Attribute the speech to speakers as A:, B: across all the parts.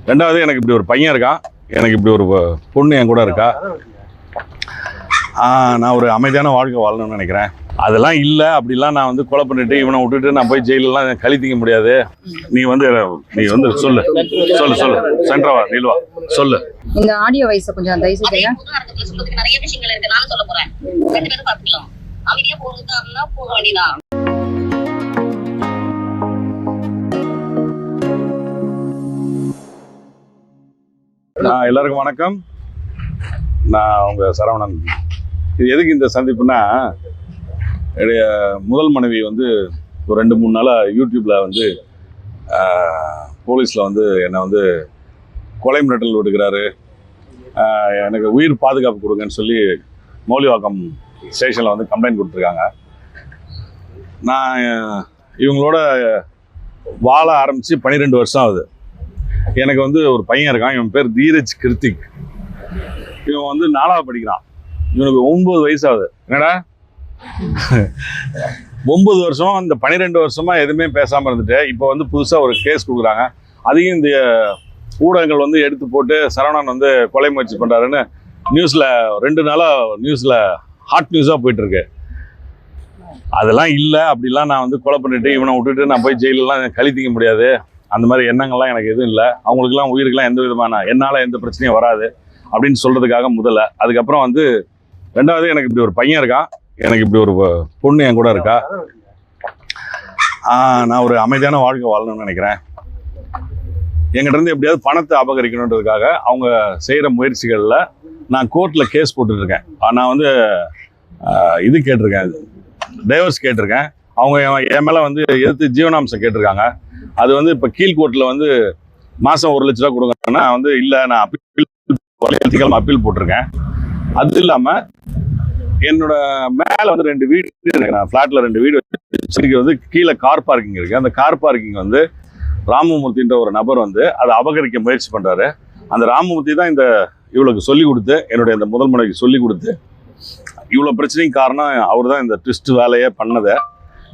A: ரெண்டாவது எனக்கு இப்படி ஒரு பையன் இருக்கான், எனக்கு இப்படி ஒரு பொண்ணு என் கூட இருக்கா. நான் ஒரு அமைதியான வாழ்க்கை வாழணும்னு நினைக்கிறேன். அதெல்லாம் இல்லை, அப்படிலாம் நான் வந்து கொலை பண்ணிட்டு இவனை விட்டுட்டு நான் போய் ஜெயிலெலாம் கழித்திக்க முடியாது. நீ வந்து சொல்லு சொல்லு சொல்லு சென்ட்ரவா நீல்வா சொல்லு.
B: இந்த ஆடியோ வாய்ஸ் கொஞ்சம் தயவு செய்யுங்க.
C: நிறைய விஷயங்கள் இருக்கு, நானும் சொல்ல போறேன். ரெண்டு பேரும் பார்த்துக்கலாம். அமைதியா போகிறதா போக வேண்டியதான்.
A: எல்லாருக்கும் வணக்கம். நான் உங்க சரவணன். இது எதுக்கு இந்த சந்திப்புனா, என்னுடைய முதல் மனைவி வந்து ஒரு 2-3 நாளாக யூடியூப்ல வந்து போலீஸில் வந்து என்னை வந்து கொலை மிரட்டல் விடுக்கிறாரு, எனக்கு உயிர் பாதுகாப்பு கொடுங்கன்னு சொல்லி மௌலிவாக்கம் ஸ்டேஷனில் வந்து கம்ப்ளைண்ட் கொடுத்துருக்காங்க. நான் இவங்களோட வாழ ஆரம்பித்து 12 வருஷம் ஆகுது. எனக்கு வந்து ஒரு பையன் இருக்கான், இவன் பேர் தீரஜ் கிருத்திக். இவன் வந்து 4வது படிக்கிறான். இவனுக்கு 9 வயசு ஆகுது. என்னடா 9 வருஷம், இந்த 12 வருஷமா எதுவுமே பேசாமல் இருந்துட்டு இப்போ வந்து புதுசாக ஒரு கேஸ் கொடுக்குறாங்க. அதையும் இந்த ஊடகங்கள் வந்து எடுத்து போட்டு சரவணன் வந்து கொலை முயற்சி பண்ணுறாருன்னு நியூஸில் 2 நாளாக நியூஸில் ஹாட் நியூஸாக போயிட்டுருக்கு. அதெல்லாம் இல்லை, அப்படிலாம் நான் வந்து கொலை பண்ணிட்டு இவனை விட்டுட்டு நான் போய் ஜெயிலெலாம் கழித்திக்க முடியாது. அந்த மாதிரி எண்ணங்கள்லாம் எனக்கு எதுவும் இல்லை. அவங்களுக்குலாம் உயிருக்கெல்லாம் எந்த விதமான என்னால் எந்த பிரச்சனையும் வராது அப்படின்னு சொல்கிறதுக்காக முதல்ல. அதுக்கப்புறம் வந்து ரெண்டாவது எனக்கு இப்படி ஒரு பையன் இருக்கான், எனக்கு இப்படி ஒரு பொண்ணு என் கூட இருக்கா. நான் ஒரு அமைதியான வாழ்க்கை வாழணும்னு நினைக்கிறேன். எங்கிட்ட இருந்து எப்படியாவது பணத்தை அபகரிக்கணுன்றதுக்காக அவங்க செய்கிற முயற்சிகளில் நான் கோர்ட்டில் கேஸ் போட்டுருக்கேன். நான் வந்து இது கேட்டிருக்கேன், டைவர்ஸ் கேட்டிருக்கேன். அவங்க என் மேலே வந்து எதிர்த்து ஜீவனாம்சம் கேட்டிருக்காங்க. அது வந்து இப்போ கீழ் கோர்ட்டில் வந்து மாதம் 1 லட்ச ரூபா கொடுங்க. நான் வந்து இல்லை, நான் அப்பீல் போட்டிருக்கேன். அது இல்லாமல் என்னோட மேலே வந்து 2 வீடு இருக்கு. நான் ஃப்ளாட்டில் 2 வீடு வச்சிருக்கு. வந்து கீழே கார் பார்க்கிங் இருக்குது. அந்த கார் பார்க்கிங் வந்து ராமமூர்த்தின்ற ஒரு நபர் வந்து அதை அபகரிக்க முயற்சி பண்ணுறாரு. அந்த ராமமூர்த்தி தான் இவளுக்கு சொல்லி கொடுத்து, என்னுடைய இந்த முதல் மனைவிக்கு சொல்லி கொடுத்து இவ்வளோ பிரச்சனைக்கு காரணம் அவர் தான் இந்த ட்விஸ்ட் வேலையே பண்ணதை.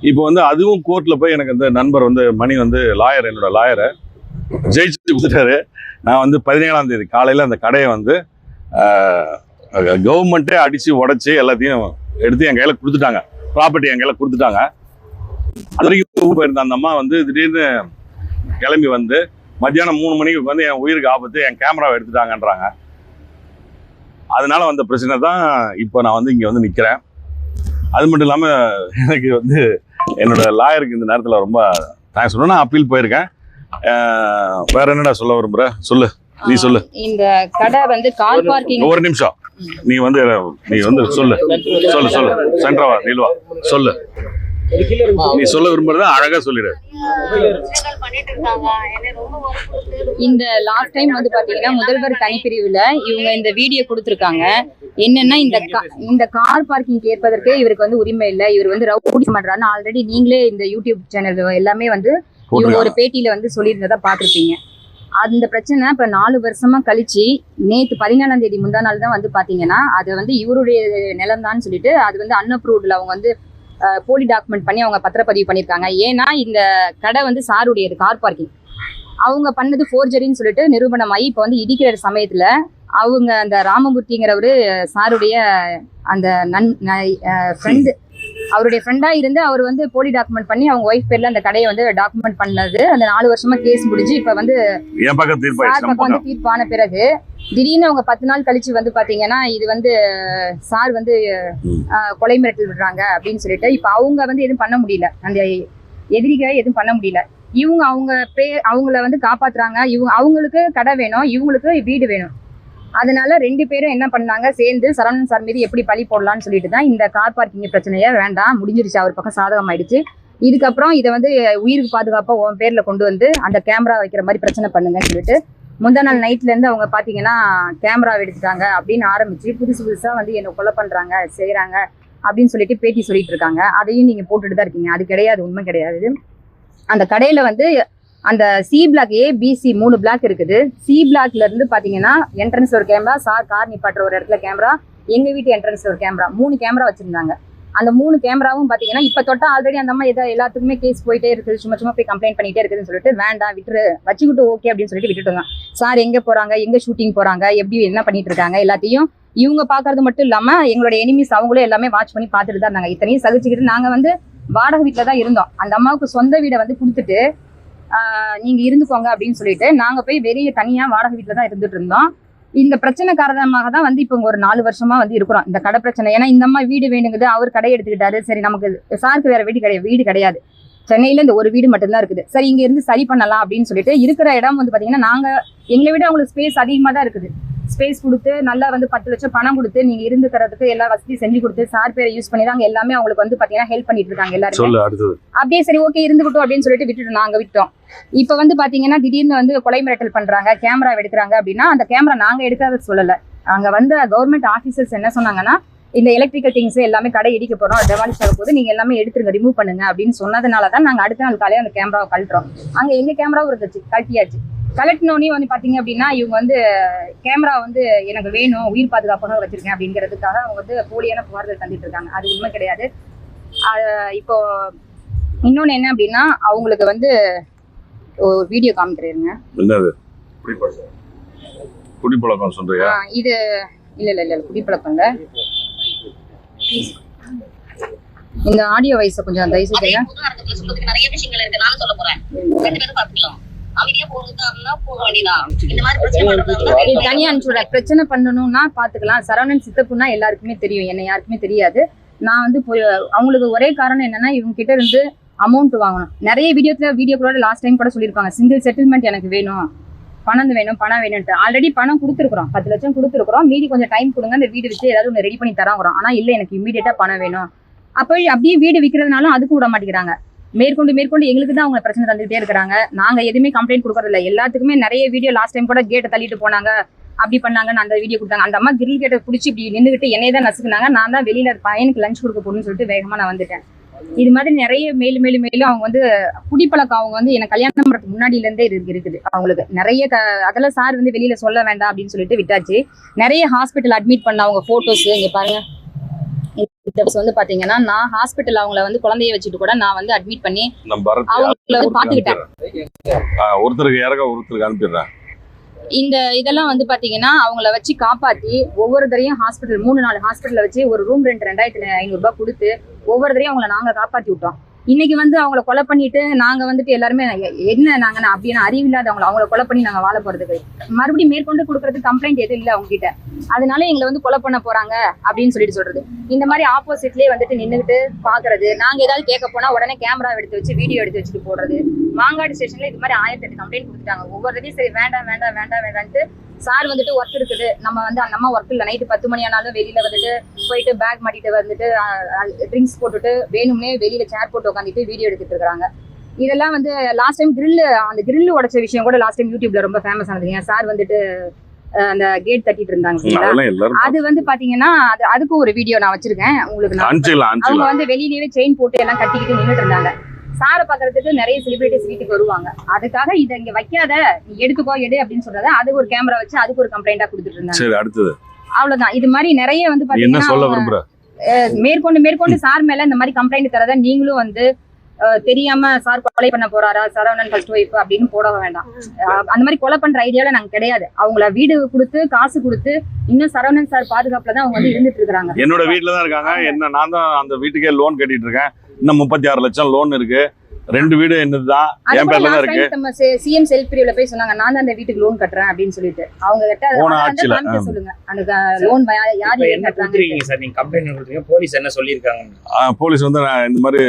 A: இப்போ வந்து அதுவும் கோர்ட்டில் போய் எனக்கு இந்த நண்பர் வந்து மணி வந்து லாயர், என்னோட லாயரை ஜெயிச்சு கொடுத்துட்டாரு. நான் வந்து 17ஆம் தேதி காலையில் அந்த கடையை வந்து கவர்மெண்ட்டே அடித்து உடச்சி எல்லாத்தையும் எடுத்து என் கையில் கொடுத்துட்டாங்க. ப்ராப்பர்ட்டி என் கையில் கொடுத்துட்டாங்க. அது வரைக்கும் போயிருந்த அந்த அம்மா வந்து திடீர்னு கிளம்பி வந்து மத்தியானம் 3 மணிக்கு வந்து என் உயிருக்கு ஆபத்து, என் கேமராவை எடுத்துட்டாங்கன்றாங்க. அதனால வந்த பிரச்சனை தான் இப்போ நான் வந்து இங்கே வந்து நிற்கிறேன். அது மட்டும் இல்லாமல் எனக்கு வந்து என்னோட லாயருக்கு இந்த நேரத்தில் ரொம்ப தேங்க்ஸ் சொல்லணும். நான் அப்பீல் போயிருக்கேன். வேற என்னடா சொல்ல விரும்புற? சொல்லு, நீ சொல்லு.
B: இந்த கடை வந்து கார் பார்க்கிங்.
A: ஒரு நிமிஷம், நீ வந்து சொல்லு சொல்லு சொல்லு சென்ட்ரவா நீல்வா சொல்லு. நீ சொல்ல விரும்புறத அழகா சொல்லிடு.
B: இந்த லாஸ்ட் டைம் வந்து பாத்தீங்கன்னா முதல்வர் தனிப்பிரிவுல இவங்க இந்த வீடியோ கொடுத்துருக்காங்க. என்னன்னா இந்த கார் பார்க்கிங் கேட்பதற்கு இவருக்கு வந்து உரிமை இல்லை, இவர் வந்து ரவுடி பண்றாருன்னு ஆல்ரெடி நீங்களே இந்த யூடியூப் சேனல் எல்லாமே வந்து இவங்க ஒரு பேட்டியில வந்து சொல்லியிருந்ததா பாத்திருப்பீங்க. அந்த பிரச்சனை இப்ப 4 வருஷமா கழிச்சு நேற்று 14ஆம் தேதி முந்தா நாள் தான் வந்து பாத்தீங்கன்னா அது வந்து இவருடைய நிலம் தான் சொல்லிட்டு அது வந்து அன்அப்ரூவ்ட்ல அவங்க வந்து போலி டாக்குமெண்ட் பண்ணி அவங்க பத்திரப்பதிவு பண்ணியிருக்காங்க. ஏன்னா இந்த கடை வந்து சாருடையது, கார் பார்க்கிங். அவங்க பண்ணது ஃபோர்ஜரின்னு சொல்லிட்டு நிரூபணமாகி இப்போ வந்து இடிக்கிற சமயத்தில் அவங்க அந்த ராமமூர்த்திங்கிறவரு சாருடைய அந்த ஃப்ரெண்டு, அவருடைய ஃப்ரெண்டாக இருந்து அவர் வந்து போலி டாக்குமெண்ட் பண்ணி அவங்க ஒய்ஃப் பேரில் அந்த கடையை வந்து டாக்குமெண்ட் பண்ணது. அந்த 4 வருஷமா கேஸ் முடிஞ்சு இப்போ வந்து சார் பக்கம் வந்து தீர்ப்பான பிறகு திடீர்னு அவங்க 10 நாள் கழிச்சு வந்து பாத்தீங்கன்னா இது வந்து சார் வந்து கொலை மிரட்டல் விடுறாங்க அப்படின்னு சொல்லிட்டு இப்போ அவங்க வந்து எதுவும் பண்ண முடியல, அந்த எதிரிகளை எதுவும் பண்ண முடியல. இவங்க அவங்கள வந்து காப்பாத்துறாங்க. அவங்களுக்கு கடை வேணும், இவங்களுக்கு வீடு வேணும். அதனால 2 பேரும் என்ன பண்ணாங்க, சேர்ந்து சரவணன் சார் மீது எப்படி பழி போடலான்னு சொல்லிட்டு தான் இந்த கார் பார்க்கிங் பிரச்சனையே வேண்டாம், முடிஞ்சிருச்சு, அவர் பக்கம் சாதகம் ஆயிடுச்சு. இதுக்கப்புறம் இதை வந்து உயிருக்கு பாதுகாப்பா உன் பேர்ல கொண்டு வந்து அந்த கேமரா வைக்கிற மாதிரி பிரச்சனை பண்ணுங்கன்னு சொல்லிட்டு முந்தா நாள் நைட்ல இருந்து அவங்க பாத்தீங்கன்னா கேமரா எடுத்துட்டாங்க அப்படின்னு ஆரம்பிச்சு புதுசா வந்து என்ன கொலை பண்றாங்க செய்யறாங்க அப்படின்னு சொல்லிட்டு பேட்டி சொல்லிட்டு இருக்காங்க. அதையும் நீங்க போட்டுட்டு தான் இருக்கீங்க. அது கிடையாது, உண்மை கிடையாது. அந்த கடையில வந்து அந்த சி பிளாக் ABC 3 பிளாக் இருக்குது. சி பிளாக்ல இருந்து பாத்தீங்கன்னா என்ட்ரன்ஸ்ல ஒரு கேமரா, கார் நிப்பாட்டுற ஒரு இடத்துல கேமரா, எங்க வீட்டு என்ட்ரன்ஸ்ல ஒரு கேமரா, 3 கேமரா வச்சிருந்தாங்க. அந்த 3 கேமராவும் பாத்தீங்கன்னா இப்ப தொட்டா ஆல்ரெடி அந்த அம்மா எல்லாத்துக்குமே கேஸ் போயிட்டே இருக்குது, சும்மா சும்மா போய் கம்ப்ளைண்ட் பண்ணிட்டே இருக்குதுன்னு சொல்லிட்டு வேண்டாம் விட்டுரு வச்சுக்கிட்டு ஓகே அப்படின்னு சொல்லிட்டு விட்டுட்டு சார் எங்க போறாங்க, எங்க ஷூட்டிங் போறாங்க, எப்படி என்ன பண்ணிட்டு இருக்காங்க எல்லாத்தையும் இவங்க பாக்குறது மட்டும் இல்லாம எங்களோட எனிமீஸ் அவங்களே எல்லாமே வாட்ச் பண்ணி பார்த்துட்டு தான் இருந்தாங்க. இத்தனையும் சகிச்சுக்கிட்டு நாங்க வந்து வாடகை வீட்டுல தான் இருந்தோம். அந்த அம்மாவுக்கு சொந்த வீடை வந்து கொடுத்துட்டு நீங்க இருந்துக்கோங்க அப்படின்னு சொல்லிட்டு நாங்க போய் வெளியே தனியா வாடகை வீட்டுல தான் இருந்துட்டு இருந்தோம். இந்த பிரச்சனை காரணமாக தான் வந்து இப்போ ஒரு 4 வருஷமா வந்து இருக்கிறோம் இந்த கடை பிரச்சனை. ஏன்னா இந்த அம்மா வீடு வேணுங்குது, அவர் கடை எடுத்துக்கிட்டாரு. சரி நமக்கு சாருக்கு வேற வீடு கிடையாது, சென்னையில இந்த ஒரு வீடு மட்டும்தான் இருக்குது. சரி இங்க இருந்து சரி பண்ணலாம் அப்படின்னு சொல்லிட்டு இருக்கிற இடம் வந்து பாத்தீங்கன்னா நாங்க எங்களை விட அவங்களுக்கு ஸ்பேஸ் அதிகமா தான் இருக்குது. ஸ்பேஸ் கொடுத்து நல்லா வந்து 10 லட்சம் பணம் கொடுத்து நீங்க இருந்துக்கிறதுக்கு எல்லா வசதியும் செஞ்சு கொடுத்து சார் பேரை யூஸ் பண்ணி தான் எல்லாமே அவங்களுக்கு வந்து பாத்தீங்கன்னா ஹெல்ப் பண்ணிட்டு இருக்காங்க எல்லாரும். அப்படியே சரி ஓகே இருந்துக்கிட்டோம் அப்படின்னு சொல்லிட்டு விட்டுட்டு நாங்க விட்டோம். இப்ப வந்து பாத்தீங்கன்னா திடீர்னு வந்து கொலை மிரட்டல் பண்றாங்க, கேமரா எடுக்கிறாங்க அப்படின்னா அந்த கேமரா நாங்க எடுக்காத சொல்லல. அங்க வந்து கவர்மெண்ட் ஆபீசர்ஸ் என்ன சொன்னாங்கன்னா இந்த எலக்ட்ரிக்கல் திங்ஸ் எல்லாமே கடை இடிக்க போறோம், டெமாலிஷ் ஆக போது நீங்க எல்லாமே எடுத்துருங்க, ரிமூவ் பண்ணுங்க அப்படின்னு சொன்னதுனாலதான் நாங்க அடுத்த நாள் காலையில அந்த கேமராவை கழட்டுறோம். அங்க எங்க கேமராவும் இருந்துச்சு, கழட்டியாச்சு. கலெக்டினோடனே வந்து பாத்தீங்க அப்படின்னா இவங்க வந்து கேமரா வந்து எனக்கு வேணும், உயிர் பாதுகாப்பாக வச்சிருக்கேன் அப்படிங்கிறதுக்காக அவங்க வந்து போலியான புகார்கள் தந்துட்டு இருக்காங்க. அது உண்மை கிடையாது. இப்போ இன்னொன்னு என்ன அப்படின்னா அவங்களுக்கு வந்து ஒரு வீடியோ காமிக்கிறேங்க.
A: குடிப்பழக்கம் சொல்றியா?
B: இது இல்ல குடிப்பழக்கம் இல்ல. இந்த ஆடியோ வாய்ஸ் கொஞ்சம் தயவு செய்து
C: சொல்றதுக்கு நிறைய விஷயங்கள் இருக்கு, நானும் சொல்ல போறேன். 2 பேரும் பாத்துக்கலாம். அமைதியா போறதுன்னா போக வேண்டியதான். இந்த மாதிரி பிரச்சனை
B: தனியா அனுப்பிச்சுடுறேன். பிரச்சனை பண்ணணும்னா பாத்துக்கலாம். சரவணன் சித்தப்புன்னா எல்லாருக்குமே தெரியும், என்ன யாருக்குமே தெரியாது. நான் வந்து அவங்களுக்கு ஒரே காரணம் என்னன்னா இவங்க கிட்ட இருந்து அமௌண்ட் வாங்கணும். நிறைய வீடியோக்களோட லாஸ்ட் டைம் கூட சொல்லியிருப்பாங்க சிங்கிள் செட்டில்மெண்ட் எனக்கு வேணும், பணம் வேணும்ட்டு. ஆல்ரெடி பணம் கொடுத்துருக்குறோம், 10 லட்சம் கொடுத்துருக்குறோம். மீதி கொஞ்சம் டைம் கொடுங்க, அந்த வீடு வச்சு ஏதாவது ஒன்று ரெடி பண்ணி தராங்கிறோம். ஆனா இல்ல எனக்கு இமீடியட்டா பணம் வேணும். அப்போ அப்படியே வீடு விற்கிறதுனாலும் அதுக்கும் விட மாட்டேங்கிறாங்க. மேற்கொண்டு எங்களுக்கு தான் அவங்க பிரச்சனை தந்துகிட்டே இருக்கிறாங்க. நாங்க எதுவுமே கம்ப்ளைண்ட் கொடுக்கறது இல்லை. எல்லாத்துக்குமே நிறைய வீடியோ லாஸ்ட் டைம் கூட கேட்டை தள்ளிட்டு போனாங்க, அப்படி பண்ணாங்கன்னு அந்த வீடியோ கொடுத்தாங்க. அந்த அம்மா கிரில் கேட்டை பிடிச்சி இப்படி நின்றுகிட்டு என்னையே தான் நசுக்குனாங்க. நான் தான் வெளியில பையனுக்கு லஞ்ச் கொடுக்க போகணும்னு சொல்லிட்டு வேகமா நான் வந்துட்டேன். இது மாதிரி நிறைய மேலும் அவங்க வந்து குடிப்பழக்கம் அவங்க வந்து எனக்கு கல்யாணம் பண்றதுக்கு முன்னாடியில இருந்தே இருக்குது அவங்களுக்கு நிறைய. அதெல்லாம் சார் வந்து வெளியில சொல்ல வேண்டாம் அப்படின்னு சொல்லிட்டு விட்டாச்சு. நிறைய ஹாஸ்பிட்டல் அட்மிட் பண்ண அவங்க போட்டோஸ் இங்க பாருங்க. வந்து பாத்தீங்கன்னா நான் ஹாஸ்பிட்டல் அவங்கள வந்து குழந்தைய வச்சுட்டு கூட நான் வந்து அட்மிட் பண்ணி அவங்கள வந்து பாத்துக்கிட்டேன். ஒருத்தருக்கு அனுப்பிடுறேன். இந்த இதெல்லாம் வந்து பாத்தீங்கன்னா அவங்கள வச்சு காப்பாத்தி ஒவ்வொரு தரையும் ஹாஸ்பிட்டல் 3-4 ஹாஸ்பிட்டல்ல வச்சு ஒரு ரூம் ரெண்ட் 2500 ரூபாய் கொடுத்து ஒவ்வொரு தரையும் அவங்கள நாங்க காப்பாத்தி விட்டோம். இன்னைக்கு வந்து அவங்கள கொலை பண்ணிட்டு நாங்க வந்துட்டு எல்லாருமே என்ன நாங்க அப்படின்னு அறிவில்லாதவங்களை அவங்கள கொலை பண்ணி நாங்க வாழ போறதுக்கு மறுபடியும் மேற்கொண்டு கொடுக்கறதுக்கு கம்ப்ளைண்ட் எதுவும் இல்லை அவங்க கிட்ட. அதனால எங்களை வந்து கொலை பண்ண போறாங்க அப்படின்னு சொல்றது. இந்த மாதிரி ஆப்போசிட்லயே வந்துட்டு நின்றுகிட்டு பாக்குறது. நாங்க ஏதாவது கேட்க போனா உடனே கேமரா எடுத்து வச்சு வீடியோ எடுத்து வச்சுட்டு போடுறது. மாங்காடு ஸ்டேஷன்ல இது மாதிரி 1008 கம்ப்ளைண்ட் கொடுத்துட்டாங்க. ஒவ்வொரு சரி வேண்டாம்ட்டு சார் வந்துட்டு ஒர்க் இருக்குது, நம்ம வந்து அந்த அம்மா ஒர்க் இல்லை, நைட்டு 10 மணி ஆனாலும் வெளியில வந்துட்டு போயிட்டு பேக் மாட்டிட்டு வந்துட்டு ட்ரிங்க்ஸ் போட்டுட்டு வேணும்னே வெளியில சேர் போட்டு உட்காந்துட்டு வீடியோ எடுத்துட்டு இருக்காங்க. இதெல்லாம் வந்து லாஸ்ட் டைம் அந்த கிரில் உடைச்ச விஷயம் கூட லாஸ்ட் டைம் யூடியூப்ல ரொம்ப ஃபேமஸ் ஆனதுங்க. சார் வந்துட்டு அந்த கேட் தட்டிட்டு இருந்தாங்க. அது வந்து பாத்தீங்கன்னா அதுக்கு ஒரு வீடியோ நான் வச்சிருக்கேன் உங்களுக்கு. அவங்க வந்து வெளியிலேயே செயின் போட்டு எல்லாம் கட்டிக்கிட்டு நின்றுட்டு இருந்தாங்க. சாரை பாக்குறதுக்கு நிறைய செலிபிரிட்டிஸ் வீட்டுக்கு வருவாங்க. அதுக்காக இதை இங்க வைக்காத, நீ எடுத்துக்கோ எடு அப்படின்னு சொல்றத அதுக்கு ஒரு கேமரா வச்சு அதுக்கு ஒரு கம்ப்ளைண்டா கொடுத்துட்டு இருந்தாங்க. அவ்வளவுதான். இது மாதிரி நிறைய வந்து பாத்தீங்கன்னா மேற்கொண்டு சார் மேல இந்த மாதிரி கம்ப்ளைண்ட் தரத நீங்களும் வந்து தெரியாம சார் கொலை பண்ண போறாரா சரவணன் ஃபர்ஸ்ட் ஒய்ஃப் அப்படின்னு போட வேண்டாம். அந்த மாதிரி கொலை பண்ற ஐடியால நாங்க கிடையாது. அவங்கள வீடு கொடுத்து காசு கொடுத்து இன்னும் சரவணன் சார் பாதுகாப்புல தான் அவங்க வந்து இருந்துட்டு இருக்காங்க.
A: என்னோட வீட்டுல தான் இருக்காங்க. என்ன நான் தான் அந்த வீட்டுக்கே லோன் கட்டிட்டு இருக்கேன். இன்னும் 36 லட்சம் லோன் இருக்கு. 2 வீடு என்னதுதான் என் பேர்ல தான் இருக்கு.
B: நம்ம சிஎம் செல்ஃப் பிரிவுல போய் சொன்னாங்க நான் தான் அந்த வீட்டுக்கு லோன் கட்டுறேன் அப்படின்னு சொல்லிட்டு. அவங்க கிட்ட சொல்லுங்க அந்த லோன் யாரு கட்டுறாங்க
D: சார். நீங்க கம்ப்ளைண்ட் கொடுத்தீங்க, போலீஸ் என்ன சொல்லிருக்காங்க?
A: போலீஸ் வந்து நான் இந்த மாதிரி